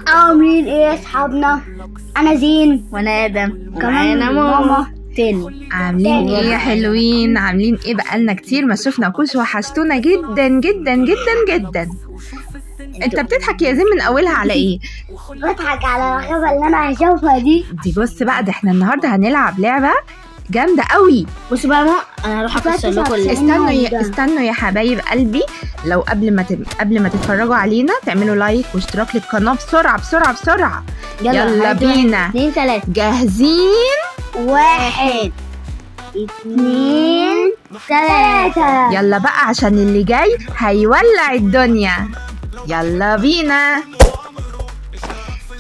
عاملين ايه يا اصحابنا؟ انا زين وانا ادم كمان ماما تاني. عاملين ايه يا حلوين؟ عاملين ايه؟ بقالنا كتير ما شفناكوش، وحشتونا جدا جدا جدا جدا. انت بتضحك يا زين من اولها على ايه؟ بضحك على الغابة اللي انا هشوفها دي. بص بقى، ده احنا النهارده هنلعب لعبه جامده قوي. بصوا بقى انا هروح افسر لكم. استنوا يا حبايب قلبي، لو قبل ما تتفرجوا علينا تعملوا لايك واشتراك للقناه بسرعه بسرعه بسرعه. يلا بينا. 2 3 جاهزين؟ 1 2 3. يلا بقى عشان اللي جاي هيولع الدنيا. يلا بينا.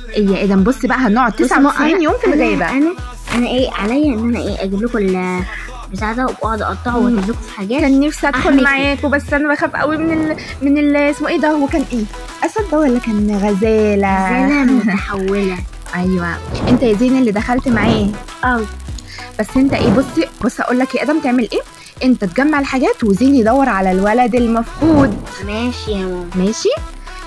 ايه يا ادم؟ بص بقى، هنقعد 99 يوم في الغابه. انا ايه عليا ان انا اجيب لكم البتاع ده واقعد اقطعه واجيب لكم في حاجات. كان نفسي ادخل معاكم بس انا بخاف قوي من اسمه ايه ده؟ هو كان ايه؟ اسد ده ولا كان غزاله متحوله؟ ايوه انت يا زين اللي دخلت معاه. بس انت ايه، بص اقول لك يا ادم تعمل ايه. انت تجمع الحاجات وزين يدور على الولد المفقود. ماشي يا ماما. ماشي.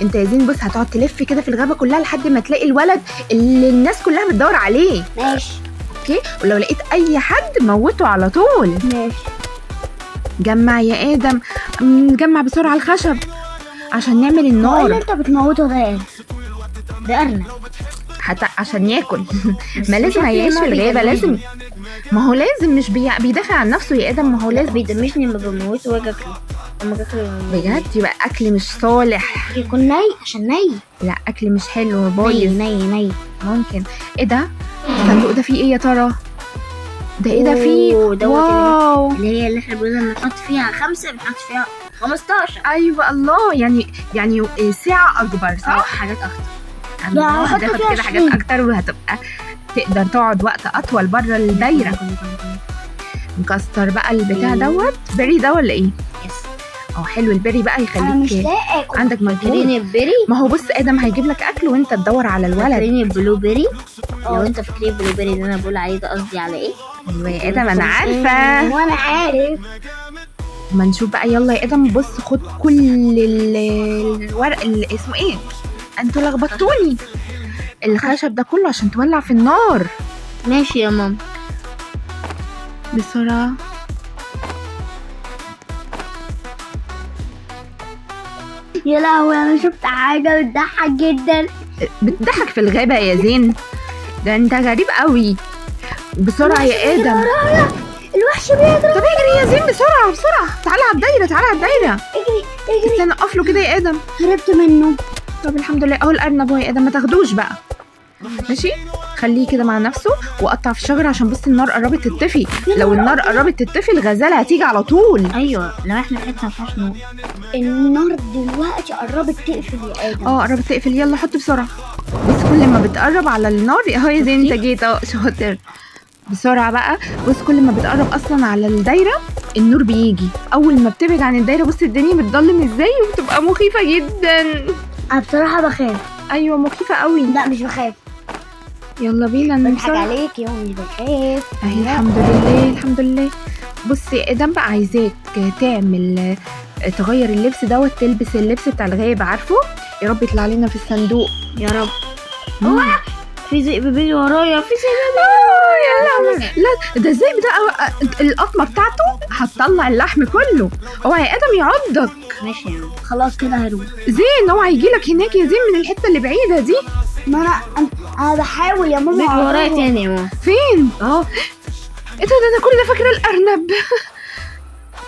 انت يا زين بص هتقعد تلف كده في الغابه كلها لحد ما تلاقي الولد اللي الناس كلها بتدور عليه. ماشي. اوكي، ولو لقيت اي حد موته على طول. ماشي. جمع يا ادم، نجمع بسرعه الخشب عشان نعمل النار. ايه اللي انت بتموته ده؟ ده ارنب حتى عشان ياكل. ما لازم هيعيش في الغابه، لازم. ما هو لازم، مش بيدافع عن نفسه يا ادم. ما هو لازم بيدمشني لما بموته واجي اكله. بجد يبقى اكل مش صالح. يكون ني عشان ني. لا اكل مش حلو، بايظ. ني ممكن. ايه ده؟ الصندوق ده فيه ايه يا ترى؟ ده ايه ده فيه؟ واو، اللي احنا بدنا نحط فيها 5 بنحط فيها 15. ايوه الله، يعني سعة اكبر صح؟ حاجات اكتر. هتاخد كده حاجات اكتر وهتبقى تقدر تقعد وقت اطول بره الدايره. نكسر بقى البتاع دوت. بيري ده ولا ايه؟ يس. حلو البيري بقى يخليك مش لاقي عندك مجهود. البيري. ما هو بص ادم هيجيب لك اكل وانت تدور على الولد. فاكرين البلو بيري؟ لو انت فاكرين البلو بيري اللي انا بقول عليه ده قصدي على ايه؟ ايوه يا ادم انا عارفه. وانا عارف. ما نشوف بقى. يلا يا ادم بص، خد كل الورق اللي اسمه ايه، انتوا لخبطتوني. الخشب ده كله عشان تولع في النار. ماشي يا ماما. بسرعه. يا لهوي، انا شفت حاجه بتضحك جدا. بتضحك في الغابه يا زين؟ ده انت غريب قوي. بسرعه يا ادم. الوحش بيجري. طب اجري يا زين بسرعه بسرعه. تعالى على الدايره. اجري. استنى اقف له كده يا ادم. هربت منه. طب الحمد لله. اهو الارنب يا ادم، ما تاخدوش بقى. ماشي، خليه كده مع نفسه وقطع في الشجره عشان بص النار قربت تطفي. لو النار قربت تطفي الغزاله هتيجي على طول. ايوه، لو احنا في حته ما فيهاش نور. النار دلوقتي قربت تقفل يا ادم. قربت تقفل. يلا حط بسرعه. بص كل ما بتقرب على النار اهو يا زين انت جيت شاطر. بسرعه بقى. بص كل ما بتقرب اصلا على الدايره النور بيجي. اول ما بتبعد عن الدايره بص الدنيا بتضلم ازاي وبتبقى مخيفه جدا. انا بصراحه بخاف. ايوه مخيفه قوي. لا مش بخاف. يلا بينا. بضحك عليك يا مش بخاف. الحمد لله. بص يا ادم بقى، عايزاك تغير اللبس دوت، تلبس اللبس بتاع الغابه، عارفه؟ يا رب يطلع لنا في الصندوق يا رب. في ذئب بيجي ورايا. يا لا ده الذئب ده القطمه بتاعته هتطلع اللحم كله. اوعى يا ادم يعضك. ماشي يا ماما. خلاص كده هروح. زين اوعى يجيلك هناك يا زين من الحته اللي بعيده دي. ما انا بحاول يا ماما. بيجي ورايا تاني يا ماما. فين؟ ايه ده انا كل ده فاكره الارنب.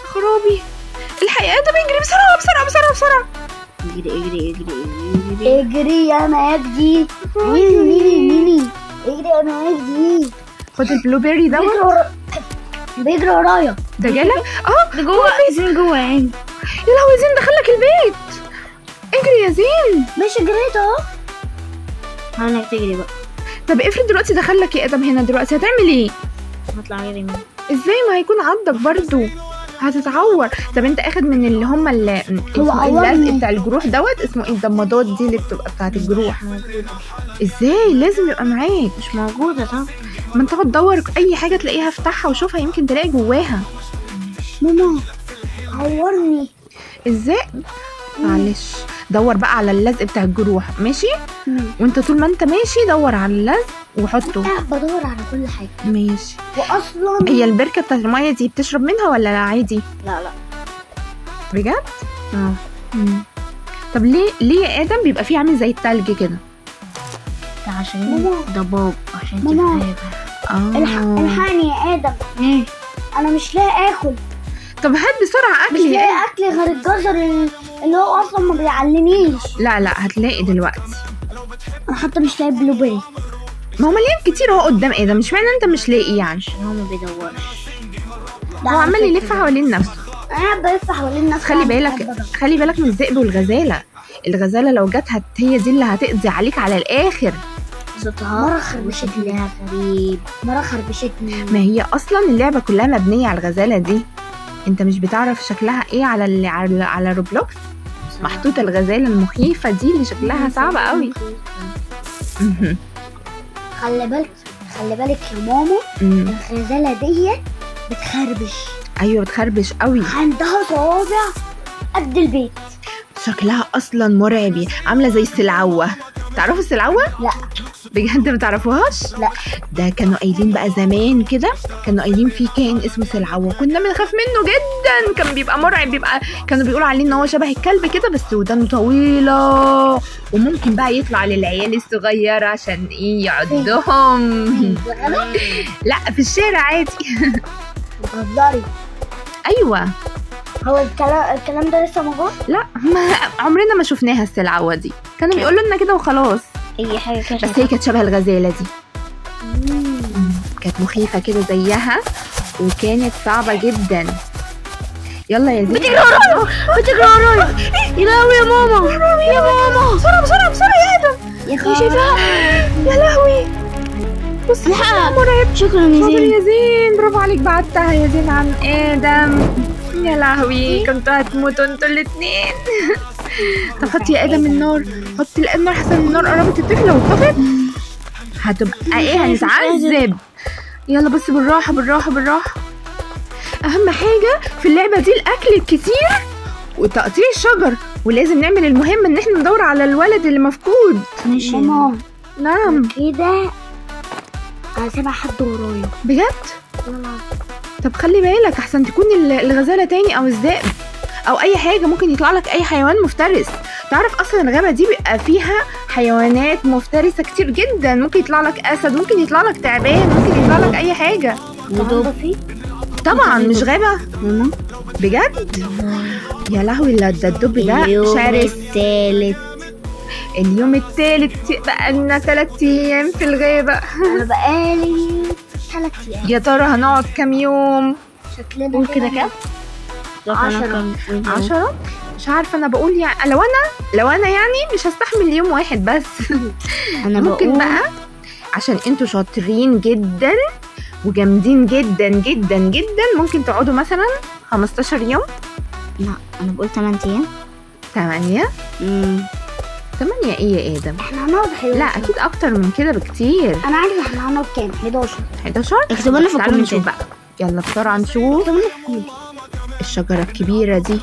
خرابي. الحقيقه ده بيجري بسرعه. اجري يا مجدي. ميني اجري يا مجدي. خد البلو بيري دوت. بيجري ورايا. ده جالك؟ ده جوه يا عيني. يا لهوي زين دخلك البيت. اجري يا زين. ماشي جريت اهو. هانك تجري بقى. طب افرض دلوقتي دخلك يا ادم هنا، دلوقتي هتعمل ايه؟ هطلع اجري منه. ازاي؟ ما هيكون عضك برضو، هتتعور. طب انت اخد من اللي هم اللزق بتاع الجروح دوت، اسمه ايه؟ الضمادات دي اللي بتبقى بتاعت الجروح. ازاي؟ لازم يبقى معاك. مش موجوده. طب ما انت تقعد تدور اي حاجه تلاقيها افتحها وشوفها، يمكن تلاقي جواها. ماما عورني. ازاي؟ معلش دور بقى على اللزق بتاع الجروح، ماشي؟ وانت طول ما انت ماشي دور على اللزق وحطه. بدور على كل حاجه. ماشي. واصلا هي البركه بتاعت الميه دي بتشرب منها ولا لا عادي؟ لا بجد؟ طب ليه يا ادم بيبقى فيه عامل زي التلج كده؟ ده عشان ضباب، عشان تفهم. الحقني يا ادم. ايه؟ انا مش لاقي اكل. طب هات بسرعه اكل. مش لاقي اكل غير الجزر اللي هو اصلا ما بيعلمنيش. لا هتلاقي دلوقتي. انا حتى مش لاقي بلو بيري. ما هو مليان كتير اهو قدام ادم، مش معنى انت مش لاقي يعني. هو ما بيدورش. هو عمال يلف حوالين نفسه. انا بلف حوالين نفسي. خلي بالك من الذئب والغزاله. الغزاله لو جت هي دي اللي هتقضي عليك على الاخر. مرة خربشتني يا غريب. مرة خربشتني. ما هي اصلا اللعبه كلها مبنيه على الغزاله دي. انت مش بتعرف شكلها ايه على روبلوكس؟ محطوطه الغزاله المخيفه دي اللي شكلها صعب قوي. خلي بالك يا ماما. الغزاله دي بتخربش. ايوه بتخربش قوي. عندها صوابع قد البيت. شكلها اصلا مرعب، عامله زي السلعوه. تعرفوا السلعوه؟ لا بجد ما تعرفوهاش؟ لا. ده كانوا قايلين بقى زمان كده، كانوا قايلين في كائن اسمه سلعوه، كنا بنخاف منه جدا، كان بيبقى مرعب، كانوا بيقولوا عليه ان هو شبه الكلب كده بس ودانه طويله، وممكن بقى يطلع للعيال الصغيره عشان ايه يعضهم. لا في الشارع عادي. بتهزري؟ ايوه. هو الكلام ده لسه موجود؟ لا عمرنا ما شفناها السلعوه دي، كانوا بيقولوا لنا كده وخلاص. اي حاجه كده. بس هي كانت شبه الغزاله دي. كانت مخيفه كده زيها وكانت صعبه جدا. يلا يا زين. بتجري ورايا. يا لهوي يا ماما. يا ماما بسرعه يا ادم. يا اخي شايفها. يا لهوي بص مرعب. شكرا يا زين برافو عليك، بعتها يا زين عن ادم. يا لهوي كنتوا هتموتوا انتوا الاتنين. طب حطي يا ادم النار، حطي النار حسن النار قربت تطفي، لو اتطفت هتبقى ايه؟ هنتعذب. يلا بس بالراحه. اهم حاجه في اللعبه دي الاكل الكتير وتقطيع الشجر، ولازم نعمل المهم ان احنا ندور على الولد اللي مفقود. ماما. نعم. كده انا سامع حد ورايا. بجد؟ طب خلي بالك احسن تكون الغزاله تاني او الذئب او اي حاجه، ممكن يطلع لك اي حيوان مفترس. تعرف اصلا الغابه دي بيبقى فيها حيوانات مفترسه كتير جدا، ممكن يطلع لك اسد، ممكن يطلع لك تعبان، ممكن يطلع لك اي حاجه. طبعا مش غابه بجد. يا لهوي ده الدب ده شرس. اليوم الثالث بقى لنا 3 ايام في الغابه. انا بقالي 3 ايام. يا ترى هنقعد كام يوم؟ شكلنا كده كام؟ 10. مش عارفه، انا بقول يعني لو انا يعني مش هستحمل يوم واحد بس. انا ممكن بقى عشان انتوا شاطرين جدا وجامدين جدا جدا جدا، ممكن تقعدوا مثلا 15 يوم. لا انا بقول 8 ايام. 8 ايه يا ادم؟ احنا هنقعد 11. لا اكيد اكتر من كده بكتير. انا عارفه احنا هنقعد كام. 11. اكتبوا لنا في الكومنتات. نشوف بقى، يلا بسرعه نشوف الشجره الكبيره دي.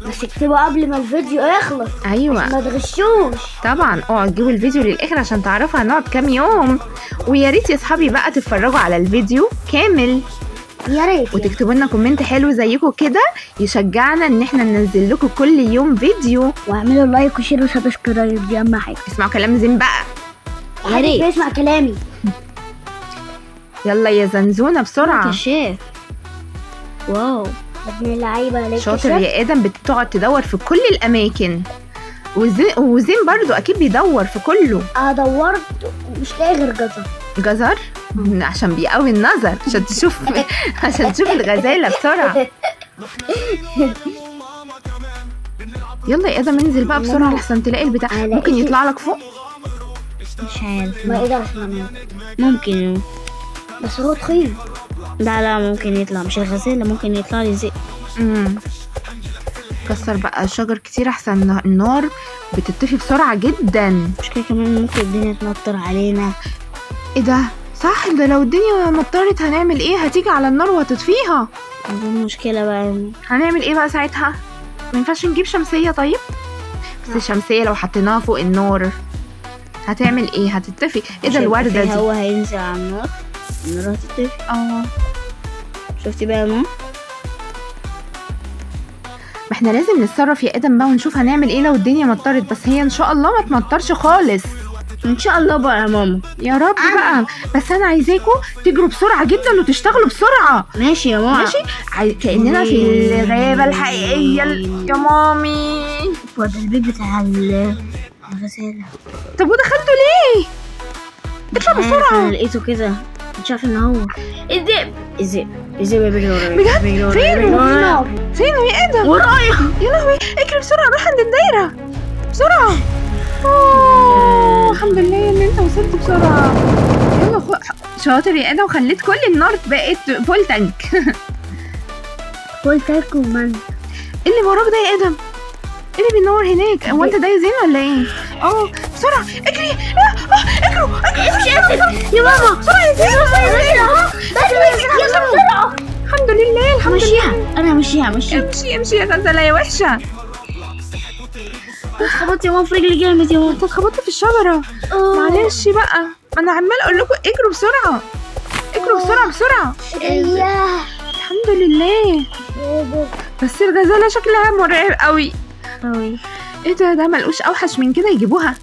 بس اكتبوا قبل ما الفيديو يخلص. ايوه ما تغشوش طبعا. اقعدوا تجيبوا الفيديو للاخر عشان تعرفوا هنقعد كام يوم، ويا ريت يا اصحابي بقى تتفرجوا على الفيديو كامل، يا ريت، وتكتبوا لنا كومنت حلو زيكم كده يشجعنا ان احنا ننزل لكم كل يوم فيديو. واعملوا لايك وشير وسبسكرايب، دي اهم حاجه. اسمعوا كلام زين بقى، يا ريت اسمع كلامي. يلا يا زنزونه بسرعه. كشاف. واو ابن اللعيبه عليك شاطر يا ادم، بتقعد تدور في كل الاماكن، وزين برضو اكيد بيدور في كله. دورت مش لاقي غير جزر عشان بيقوي النظر، عشان تشوف الغزاله بسرعه. يلا يا ادم انزل بقى بسرعه لحسن تلاقي البتاع، ممكن يطلع لك فوق. مش عارف ما ايه ده، ممكن بس هو تخين. لا ممكن يطلع، مش الغزاله، ممكن يطلع لي ذئب. كسر بقى شجر كتير احسن النار بتطفي بسرعه جدا. مش كده كمان ممكن الدنيا تمطر علينا. ايه ده صح، ده لو الدنيا مطرت هنعمل ايه؟ هتيجي على النار وهتطفيها. دي المشكله بقى. هنعمل ايه بقى ساعتها؟ ما ينفعش نجيب شمسيه؟ طيب بس الشمسيه لو حطيناها فوق النار هتعمل ايه؟ هتتطفي. ايه ده الورده دي؟ هو هينزل على النار هتتطفي. شفتي بقى يا ماما؟ ما احنا لازم نتصرف يا ادم بقى ونشوف هنعمل ايه لو الدنيا مطرت، بس هي ان شاء الله ما تمطرش خالص ان شاء الله بقى يا ماما. يا رب بقى. بس انا عايزاكم تجروا بسرعه جدا وتشتغلوا بسرعه. ماشي يا ماما. ماشي كاننا في الغابه الحقيقيه يا مامي. هو ده البيت بتاع الغساله. طب ودخلتوا ليه؟ اطلع بسرعه. انا لقيته كده مش عارفه ان هو الذئب بيجري ورايا. بجد؟ فين يا ادم؟ ورايا. يا لهوي اجري بسرعه روح عند الدايره بسرعه. الحمد لله ان انت وصلت بسرعه. يلا شاطر يا ادم، خليت كل النار بقت فول تانك. فول تانك ومن اللي وراك ده يا ادم؟ ايه اللي بينور هناك؟ هو انت ده زين ولا ايه؟ بسرعه اجري. اجروا يا ماما بسرعه يا زين. بسرعه. الحمد لله الحمد لله. انا همشيها. امشي يا غزاله يا وحشه. اتخبطت يا ماما في رجلي جامد يا ماما. انت اتخبطت في الشجره. معلش بقى، ما انا عمال اقول لكم اجروا بسرعه. اجروا بسرعه. الحمد لله. بس الغزاله شكلها مرعب قوي. ايه ده ملقوش اوحش من كده يجيبوها.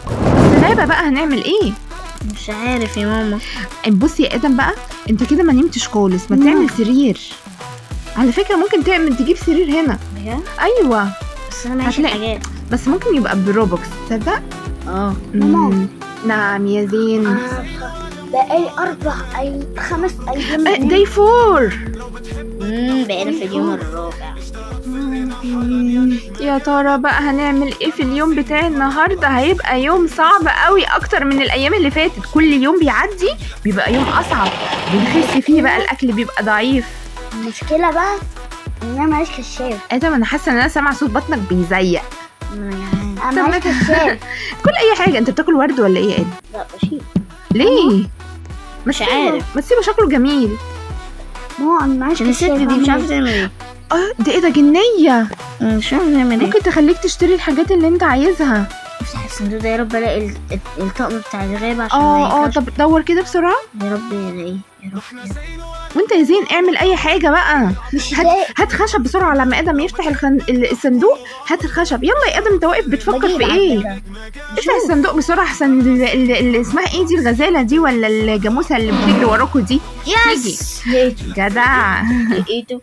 بس غابه بقى هنعمل ايه؟ مش عارف يا ماما. بصي يا ادم بقى، انت كده ما نمتش خالص. ما تعمل سرير. على فكره ممكن تجيب سرير هنا. بجد؟ ايوه بس انا ماشي حاجات. بس ممكن يبقى بروبوكس. تصدق؟ ماما. نعم يا زين. بقالي 5 أيام. داي 4. بقينا في اليوم الرابع. يا ترى بقى هنعمل ايه في اليوم بتاع النهارده؟ هيبقى يوم صعب قوي اكتر من الايام اللي فاتت. كل يوم بيعدي بيبقى يوم اصعب، بنخس فيه بقى، الاكل بيبقى ضعيف. المشكله بقى ان انا معيش كشاف. ادم انا حاسه ان انا سامعه صوت بطنك بيزيق. انا معيش كشاف. كل اي حاجه. انت بتاكل ورد ولا ايه يا ادم؟ لا بشيل. ليه؟ مش عارف. ما تسيبه شكله جميل. انا معيش كشاف. الست دي مش عارفه تعمل ايه. ده ايه ده؟ جنيه. مش عارفه تعمل ايه. ممكن تخليك تشتري الحاجات اللي انت عايزها. افتح الصندوق ده يا رب الاقي الطقم بتاع الغابه عشان طب دور كده بسرعه. يا رب الاقيه يا رب. وانت يا زين اعمل اي حاجه بقى. هات خشب بسرعه لما ادم يفتح الصندوق. هات الخشب يلا يا ادم. انت واقف بتفكر في ايه؟ افتح الصندوق بسرعه احسن اللي اسمها ايه دي، الغزاله دي ولا الجاموسه اللي بتجري وراكوا دي تيجي. جدع. لقيته.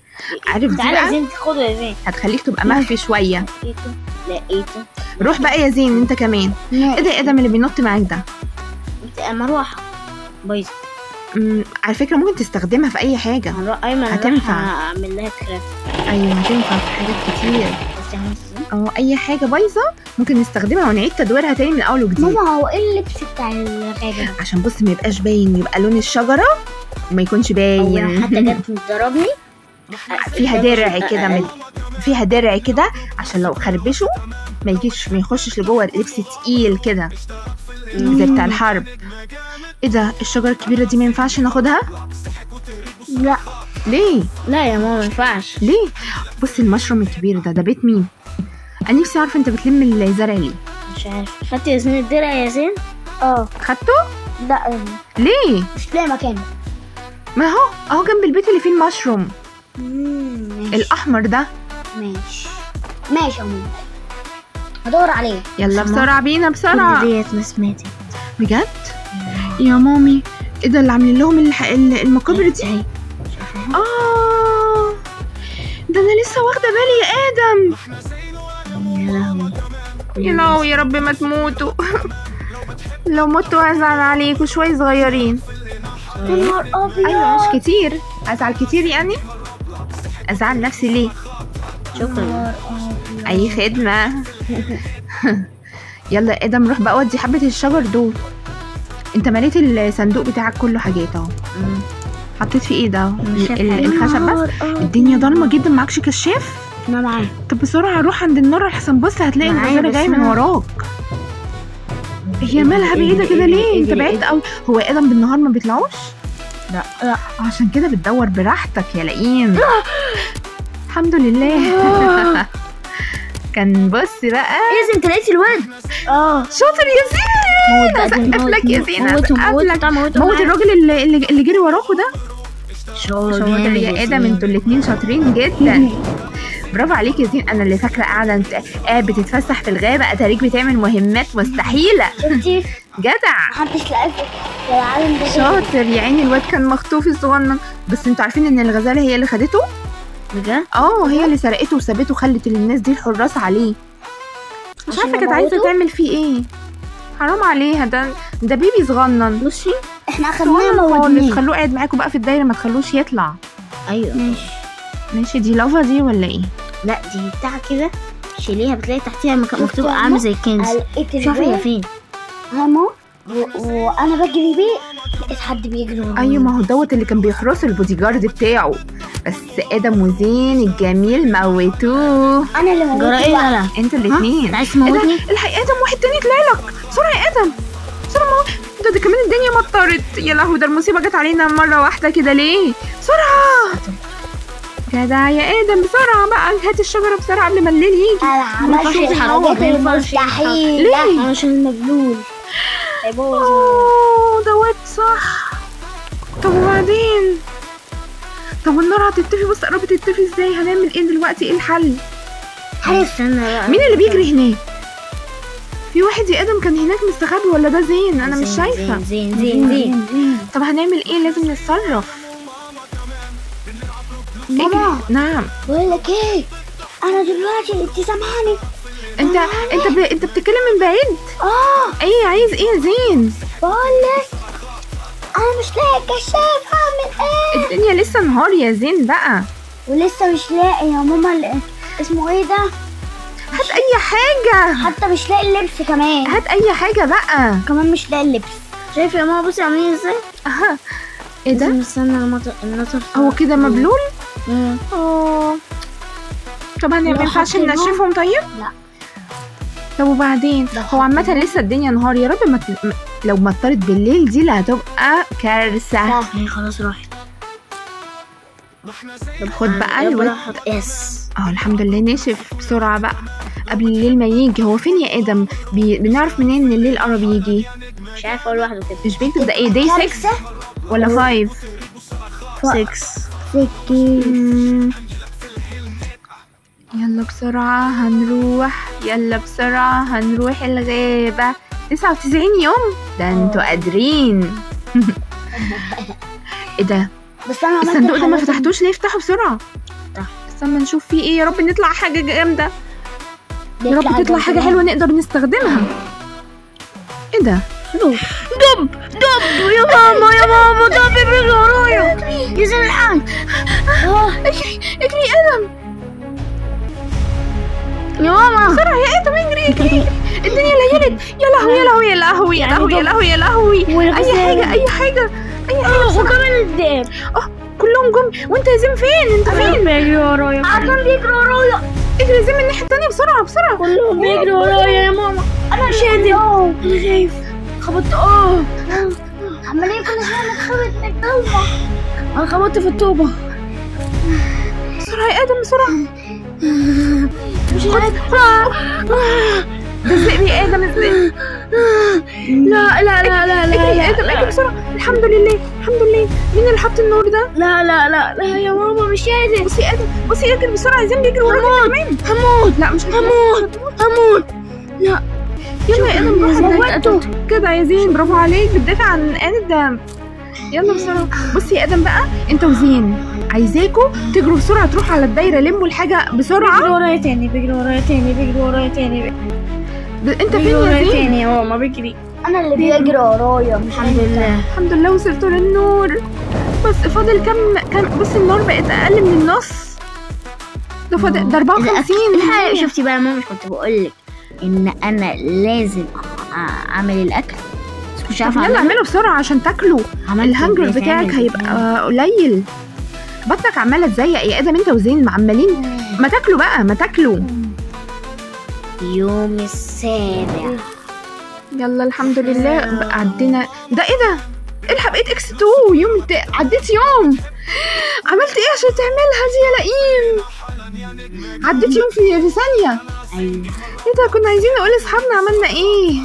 عارف دي تعالى يا زين خده يا زين. هتخليك تبقى مخفي شويه. لقيته. روح بقى يا زين انت كمان. ايه ده يا ادم اللي بينط معاك ده؟ مروحه بايظه. على فكره ممكن تستخدمها في اي حاجه. هتنفع. اعمل لها كرافت. ايوه هتنفع في حاجات كتير. اي حاجه بايظه ممكن نستخدمها ونعيد تدويرها تاني من اول وجديد. ماما هو ايه اللبس بتاع الغابه ده؟ عشان بص ما يبقاش باين، يبقى لون الشجره وما يكونش باين. حتى جت تضربني فيها درع كده عشان لو خربشه ما يخشش لجوه. لبس تقيل كده زي بتاع الحرب. ايه ده؟ الشجره الكبيره دي ما ينفعش ناخدها؟ لا. ليه؟ لا يا ماما ما ينفعش. ليه؟ بصي المشروم الكبير ده بيت مين؟ انا نفسي اعرف انت بتلم الزرع ليه؟ مش عارف. خدت يا زين الدرع يا زين؟ خدته؟ لا. ليه؟ مش لاقي مكانه. ما اهو جنب البيت اللي فيه المشروم. الاحمر ده. ماشي يا ماما، هدور عليه. يلا بسرعه بينا بسرعه. ديت مسماتي بجد يا مامي. ايه ده اللي عاملين لهم المقابر دي؟ ده انا لسه واخده بالي يا ادم. يا لهوي يا رب ما تموتوا. لو متوا هزعل عليكوا شويه صغيرين. يا نهار ابيض. ايوه مش كتير. ازعل كتير يعني؟ ازعل نفسي ليه؟ شكرا. اي خدمه. يلا يا ادم روح بقى ودي حبه الشجر دول. انت مليت الصندوق بتاعك كله حاجات اهو. حطيت فيه ايه ده؟ الخشب بس. الدنيا ضلمه جدا. معكش كشاف؟ ما معايا. طب بسرعه روح عند النار احسن. بص هتلاقي الغزاله جايه من وراك. هي مالها بعيده كده ليه؟ انت بعيد قوي. هو ادم بالنهار ما بيطلعوش؟ لا عشان كده بتدور براحتك يا لئيم. الحمد لله. كان بص بقى ياسين انت لقيت الواد. شاطر يا زين. اسقف لك يا زين، موت الراجل اللي جري وراكوا ده. شاطر يا ادم، انتوا الاتنين شاطرين جدا. برافو عليك يا زين. انا اللي فاكره قاعده بتتفسح في الغابه، اتاريك بتعمل مهمات مستحيله. شفتي جدع، محدش لقاه في العالم ده. شاطر يا عيني، الواد كان مخطوف الصغنن. بس انتوا عارفين ان الغزاله هي اللي خدته بجد؟ هي اللي سرقته وسابته، خلت الناس دي الحراس عليه. مش عارفه كانت عايزه تعمل فيه ايه. حرام عليها، ده بيبي صغنن. بصي احنا اخدناه موتناه. خلوه قاعد معاكم بقى في الدايره، ما تخلوش يطلع. ايوه ماشي. دي لافا دي ولا ايه؟ لا دي بتاع كده، شيليها بتلاقي تحتيها مكتوب عامل زي الكنز. شوفي هي فين. هامو وانا بجري بيه لقيت حد بيجري ورايا. ايوه، ما هو دوت اللي كان بيحرس البودي جارد بتاعه. بس ادم وزين الجميل موتوه. انا اللي موتوه. ايه انتوا الاثنين عايز تموتني؟ الحق ادم، واحد تاني طلع لك. بسرعه يا ادم، بسرعه موت. ده كمان الدنيا مطرت. يا لهوي، ده المصيبه جت علينا مره واحده كده ليه؟ بسرعه جدع يا ادم، بسرعه بقى هات الشجره بسرعه قبل ما الليل يجي. انا عملت الحاجات المستحيله ليه؟ عشان المبلول هيبوظ. دوت صح. طب وبعدين؟ طب والنار هتطفي. بص قربت تطفي ازاي. هنعمل ايه دلوقتي؟ ايه الحل؟ استنى بقى، مين اللي بيجري هناك؟ في واحد يا ادم كان هناك مستخبي، ولا ده زين؟ انا مش شايفه. زين. طب هنعمل ايه؟ لازم نتصرف. ماما. نعم. بقول لك ايه، انا دلوقتي انت سامعاني؟ انت بتتكلم من بعيد؟ ايه عايز ايه يا زين؟ بقول لك انا مش لاقي كشاف، هعمل ايه؟ الدنيا لسه نهار يا زين بقى. ولسه مش لاقي يا ماما. اسمه ايه ده؟ هات اي حاجه. حتى مش لاقي اللبس كمان. هات اي حاجه بقى. كمان مش لاقي اللبس. شايفه يا ماما؟ بصي عاملين ازاي. ايه ده؟ استنى النطر هو كده مبلول. طب ما ينفعش ننشفهم طيب؟ لا. طب وبعدين؟ هو عامة لسه الدنيا نهار. يا رب لو مطرت بالليل دي اللي هتبقى كارثة. هي خلاص راحت. طب خد بقى الواد. يس. الحمد لله نشف بسرعة بقى قبل الليل ما يجي. هو فين يا ادم؟ بنعرف منين ان الليل قرب يجي؟ مش عارفة اقول لوحده كده. مش بيكتب ده ايه؟ داي 6 ولا 5؟ 6. يلا بسرعة هنروح الغابة. 99 يوم ده انتوا قادرين. ايه ده؟ بس انا الصندوق ده ما فتحتوش ليه؟ افتحوا بسرعة. استنى نشوف فيه ايه. يا رب نطلع حاجة جامدة، يا رب تطلع حاجة حلوة نقدر نستخدمها. ايه ده؟ دب يا ماما دب بيجري ورايا. يا زين الحال. اجري يا ادم يا ماما، بسرعة يا ادم اجري. الدنيا ليلت. يا لهوي. اي حاجة. وكمان الذئب. كلهم جم. وانت يا زين فين؟ انت فين؟ بيجري ورايا. عشان بيجري ورايا. اجري يا زين من الناحية التانية بسرعة. كلهم بيجري ورايا يا ماما. انا مش قادر. انا خايف. خبطت. عمالين كل شوية نتخبط من الضلمة. انا خبطت في الطوبة. بسرعة يا ادم بسرعة. مش قادر. ده الذئب يا ادم، الذئب. لا اجري يا ادم اجري بسرعة. الحمد لله. مين اللي حط النور ده؟ لا يا ماما مش قادر. بصي يا ادم، اجري بسرعة. عايزين بيجري وراك كمان. هموت. لا مش هموت. لا يلا يا ادم روح كده يا زين. برافو عليك، بتدافع عن ادم. يلا بسرعة. بصي يا ادم بقى، انت وزين عايزاكوا تجروا بسرعة تروحوا على الدايرة. لموا الحاجة بسرعة. بيجري ورايا تاني. انت فين يا زين؟ يا ماما بيجري. انا اللي بيجري ورايا. الحمد لله وصلتوا للنور. بس فاضل كم. بصي النار بقت اقل من النص. ده فاضل 54. شفتي بقى يا ماما؟ مش كنت بقولك ان انا لازم اعمل الاكل؟ مش عارفه. يلا اعمله بسرعه عشان تاكلوا. الهنجر بتاعك هيبقى قليل. بطنك عماله تزيق يا ادم. انت وزين عمالين. ما تاكلوا بقى، ما تاكلوا. يوم السابع. يلا الحمد لله عدينا. ده ايه ده؟ الحق بقيت اكس 2 يوم. عديت يوم. عملت ايه عشان تعملها دي يا لئيم؟ عديت يوم في ثانيه. ايوه. ايه ده، كنا عايزين نقول لاصحابنا عملنا ايه.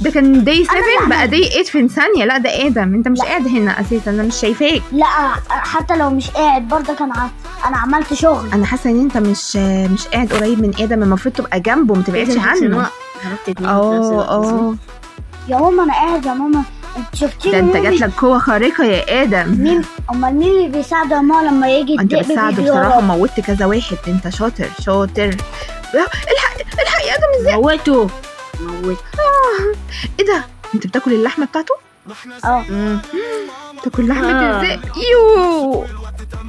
ده كان داي 7 بقى داي 8 في ثانيه. لا ده ادم، انت مش قاعد هنا اساسا، انا مش شايفاك. لا حتى لو مش قاعد برضك انا عملت شغل. انا حاسه ان انت مش قاعد قريب من ادم، المفروض تبقى جنبه ما تبعدش عنه. يا ماما انا قاعد يا ماما، انت شفتيني؟ ده انت جاتلك قوه خارقه يا ادم. مين امال مين اللي بيساعده يا ماما لما يجي انت الدب بتساعده بصراحه، موتت كذا واحد. انت شاطر. الحق يا ادم، ازاي موته. ايه ده، انت بتاكل اللحمه بتاعته؟ تاكل لحمه ازاي؟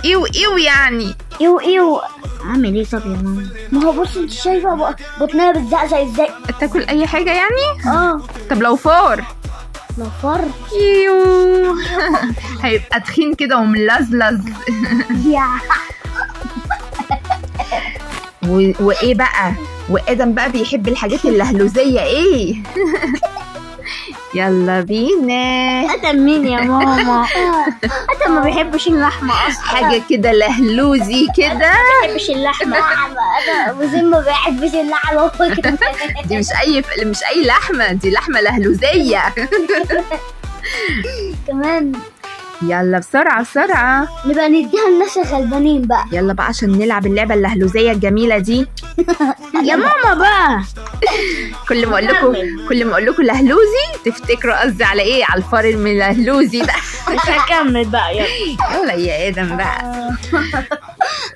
ايو يعني ايو اعمل ايه طب يا ماما؟ ما هو بص انت شايفه بطنها بتزقزق ازاي؟ تاكل اي حاجه يعني؟ طب لو فار ايوه هيبقى تخين كده وملزلز. وايه بقى، وادم بقى بيحب الحاجات اللهلوزيه ايه. يلا بينا. ادم مين يا ماما؟ ادم ما بيحبش اللحمه اصلا. حاجه كده لهلوزي كده. ما بيحبش اللحمه. وزين ما بيحبش اللحمه. دي مش اي لحمه، دي لحمه لهلوزيه. كمان. يلا بسرعه نبقى نديها للناس الغلبانين بقى. يلا بقى عشان نلعب اللعبه اللهلوزيه الجميله دي. يا ماما بقى، كل ما اقول لكم لهلوزي تفتكروا قصدي على ايه؟ على الفار الملهلوزي ده. مش هكمل بقى. يلا يا ادم بقى.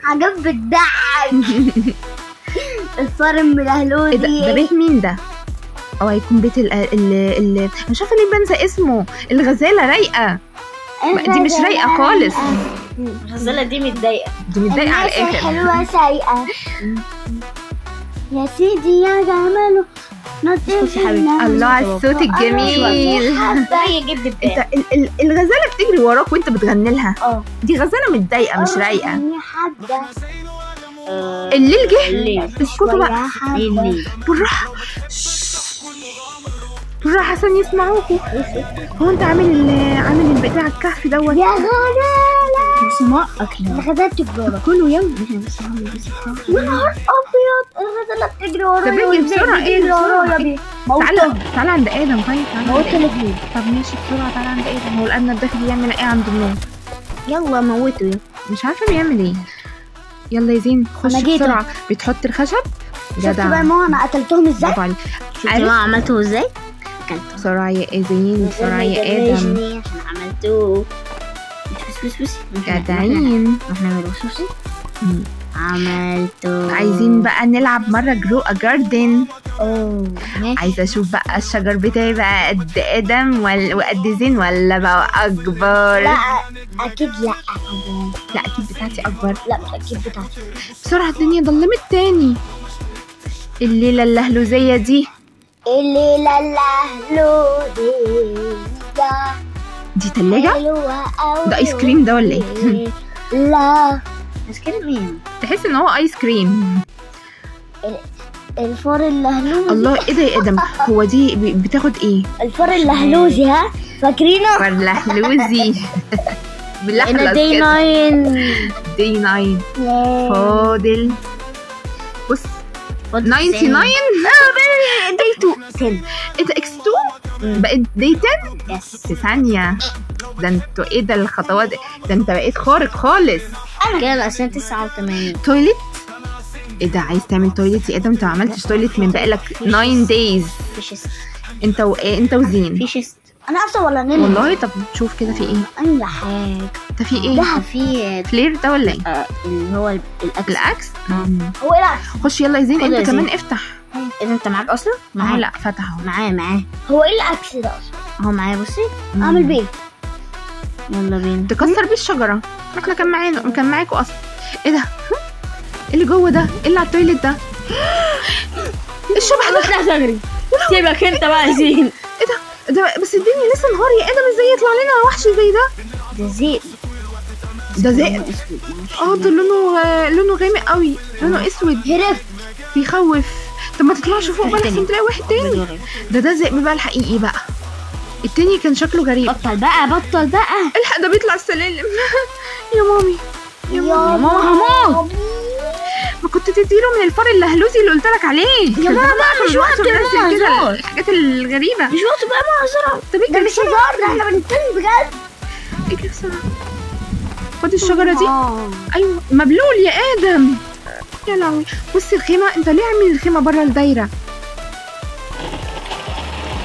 حاجات بتضحك. الفار الملهلوزي. ده بيت مين ده؟ هيكون بيت مش عارفه ليه بنسى اسمه. الغزاله رايقه. دي مش رايقه خالص. الغزاله دي متضايقه على الاخر. حلوه سايقه. يا سيدي يا جماله الله على الصوت الجميل. انت الغزاله بتجري وراك وانت بتغني لها. دي غزاله متضايقه مش رايقه. الليل جه. اسكتوا بقى بالراحه عشان يسمعوكوا. هو انت عامل بتاع الكهف دوت يا غزاله؟ بس ما اكل الغزاله بتجري كله يلا. يا نهار ابيض، الغزاله بتجري ورايا. طب اجري بسرعه. تعالى عند ادم. طيب طب ماشي بسرعه، تعالى عند ادم. هو الارنب داخل بيعمل ايه عند النور؟ يلا موته. مش عارفه بيعمل ايه. يلا يا زين خش بسرعه. بتحط الخشب. شفت بقى ماما انا قتلتهم ازاي؟ شفت ماما عملته ازاي؟ بسرعه يا زين، بسرعه يا ادم عشان عملته. بس جدعين. احنا نعمل بصوصي. عملته. عايزين بقى نلعب مره جرو ا جاردن. ماشي. عايزه اشوف بقى الشجر بتاعي بقى قد ادم وقد زين ولا بقى اكبر. لا اكيد لا اكيد بتاعتي اكبر. لا اكيد بتاعتي. بسرعه الدنيا ضلمت تاني. الليله اللهلوزيه دي. الليله اللهلوزيه دي تلاجة؟ ده ايس كريم ده ولا ايه؟ لا ايس كريم ايه؟ تحس ان هو ايس كريم. الفار اللهلوزي. الله ايه ده يا ادم؟ هو دي بتاخد ايه؟ الفار اللهلوزي. ها فاكرينه؟ الفار اللهلوزي. انا دي 9 فاضل بص 99. دي 2 انت اكس 2 بقت دي 10 في ثانية. ده انتوا ايه ده الخطوات ده انت بقيت خارق خالص. انا كده عشان 89. تويلت. ايه ده عايز تعمل تويلت يا ادم؟ انت ما عملتش تويلت من بقالك 9 دايز. انت وزين. في شيست. انا اصلا ولا نيل والله. طب شوف كده في ايه؟ اي حاجه. ده في ايه؟ ده في فلير ده ولا ايه؟ اللي هو الاكس. هو ايه؟ خش يلا يا زين. انت كمان افتح. ايه ده انت معاك اصلا؟ معاه. لا فتحه. معاه. هو ايه الاكس ده اصلا؟ هو معايا. بصي اعمل بيه. يلا بينا تكسر بيه الشجره. احنا كان معاكوا اصلا. ايه ده؟ ايه اللي جوه ده؟ ايه اللي على التويلت ده؟ الشبح ده. اطلع تجري. سيبك انت بقى يا زين. ايه ده بس الدنيا لسه نهار يا ادم. ازاي يطلع لنا وحش زي ده؟ ده ذئب. ده لونه غامق قوي. لونه اسود. هرفت. بيخوف. طب ما تطلعش فوق بقى عشان تلاقي واحد تاني. ده ذئب بقى الحقيقي بقى. التاني كان شكله غريب. بطل بقى. الحق ده بيطلع السلالم. يا مامي. يا ماما هموت. ما كنت تديله من الفار اللهلوزي اللي قلت لك عليه. يا ماما مش وقت يا ماما كده هزار. الحاجات الغريبه. مش وقت بقى ماما هزار. طب ده اجري مش بسرعه، هزار، ده احنا بنتكلم بجد. اجري بسرعه. خد الشجره دي. آه. ايوه مبلول يا ادم. يا لهوي بصي الخيمه، انت ليه عامل الخيمه بره الدايره؟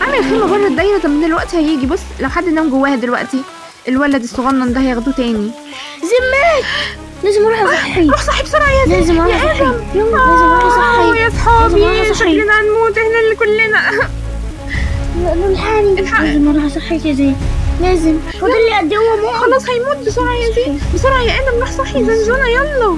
عامل الخيمه بره الدايره. طب دلوقتي هيجي، بص لو حد نام جواها دلوقتي الولد الصغنن ده هياخدوه تاني. زمات لازم اروح اصحي. روح صحي بسرعه يا زين. لازم اروح يا اصحي. ادم يلا لازم اروح اصحي. يا لازم صحابي أروح أصحي. شكلنا هنموت احنا اللي كلنا. الحقني. الحق. لازم اروح اصحي يا زين. لازم فاضل لي قد ايه هو موت. خلاص هيموت. بسرعه يا زين، بسرعه يا ادم روح صحي زنزونه يلا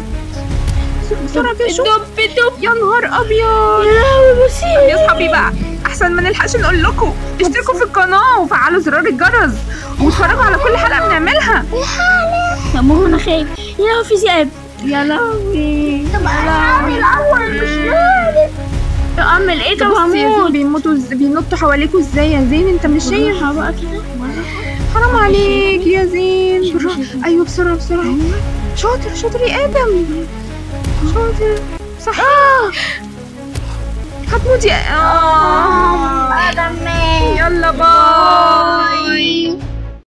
بسرعه كده. شوف دب يا نهار ابيض. يا لهوي بصي يا صحابي بقى احسن ما نلحقش نقول لكم اشتركوا في القناه وفعلوا زرار الجرس واتفرجوا على كل حلقه بنعملها. يا ماما انا خايف. يا لهوي في ذئاب. يا لهوي. طب اعمل الاول مش عارف اعمل ايه. طب بص يا زين هموت. بينطوا حواليكوا ازاي يا زين؟ انت مش شايف؟ بقى كده. حرام عليك يا زين. ايوه بسرعه بسرعه. شاطر شاطر يا ادم، شاطر صح. هتموت يا ادم يلا باي.